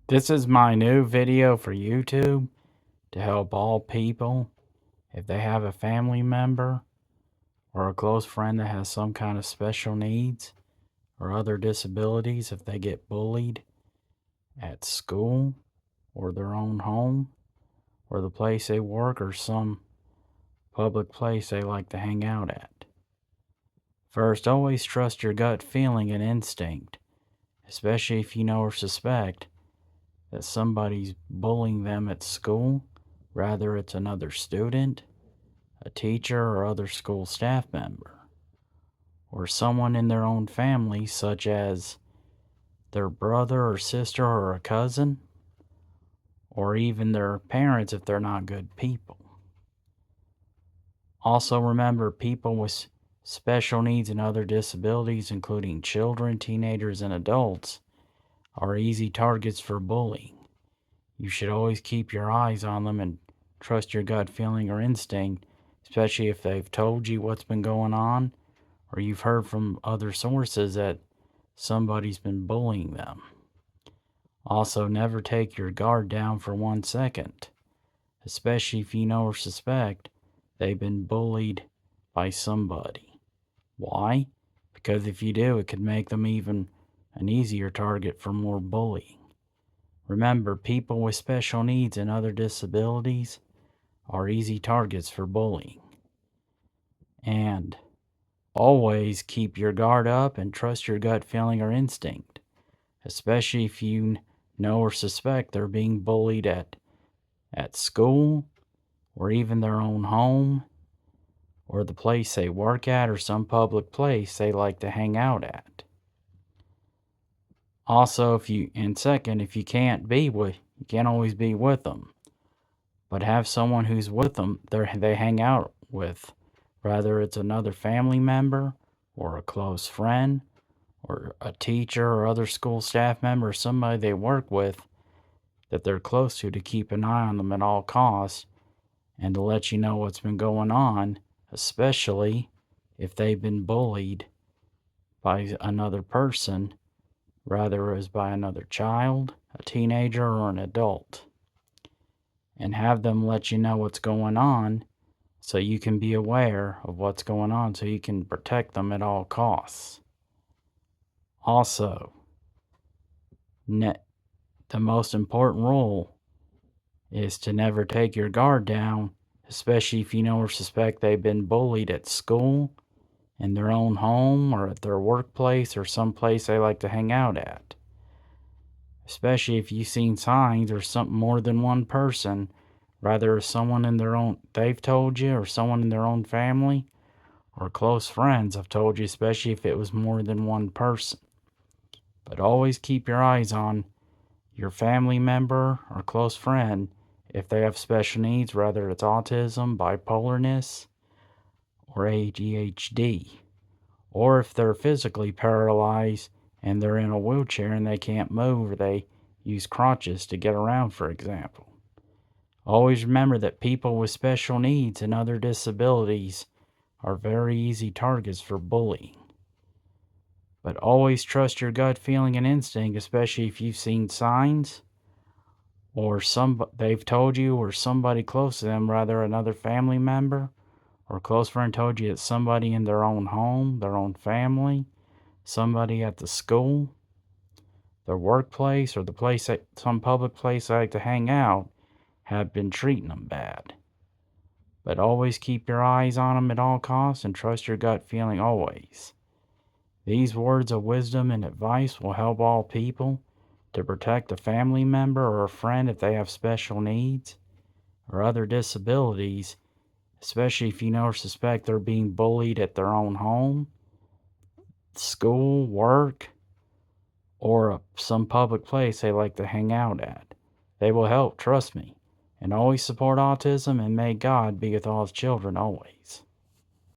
This is my new video for YouTube to help all people if they have a family member or a close friend that has some kind of special needs or other disabilities, if they get bullied at school or their own home or the place they work or some public place they like to hang out at. First, always trust your gut feeling and instinct, especially if you know or suspect that somebody's bullying them at school, whether it's another student, a teacher, or other school staff member, or someone in their own family, such as their brother or sister or a cousin, or even their parents if they're not good people. Also, remember people with special needs and other disabilities, including children, teenagers, and adults, are easy targets for bullying. You should always keep your eyes on them and trust your gut feeling or instinct, especially if they've told you what's been going on or you've heard from other sources that somebody's been bullying them. Also, never take your guard down for 1 second, especially if you know or suspect they've been bullied by somebody. Why? Because if you do, it could make them even an easier target for more bullying. Remember, people with special needs and other disabilities are easy targets for bullying. And always keep your guard up and trust your gut feeling or instinct, especially if you know or suspect they're being bullied at school or even their own home or the place they work at or some public place they like to hang out at. Also, if you can't always be with them, but have someone who's with them they hang out with, whether it's another family member or a close friend or a teacher or other school staff member or somebody they work with that they're close to keep an eye on them at all costs and to let you know what's been going on, especially if they've been bullied by another person, whether it was by another child, a teenager, or an adult. And have them let you know what's going on so you can be aware of what's going on so you can protect them at all costs. Also, the most important rule is to never take your guard down, especially if you know or suspect they've been bullied at school, in their own home, or at their workplace, or some place they like to hang out at. Especially if you've seen signs or something more than one person, whether it's someone in their own, they've told you, or someone in their own family, or close friends have told you, especially if it was more than one person. But always keep your eyes on your family member or close friend if they have special needs, whether it's autism, bipolarness, or ADHD, or if they're physically paralyzed and they're in a wheelchair and they can't move or they use crutches to get around, for example. Always remember that people with special needs and other disabilities are very easy targets for bullying. But always trust your gut feeling and instinct, especially if you've seen signs or they've told you or somebody close to them, rather another family member or close friend told you it's somebody in their own home, their own family, somebody at the school, their workplace, or the place that some public place they like to hang out have been treating them bad. But always keep your eyes on them at all costs and trust your gut feeling always. These words of wisdom and advice will help all people to protect a family member or a friend if they have special needs or other disabilities, especially if you know or suspect they're being bullied at their own home, school, work, or some public place they like to hang out at. They will help, trust me. And always support autism, and may God be with all his children always.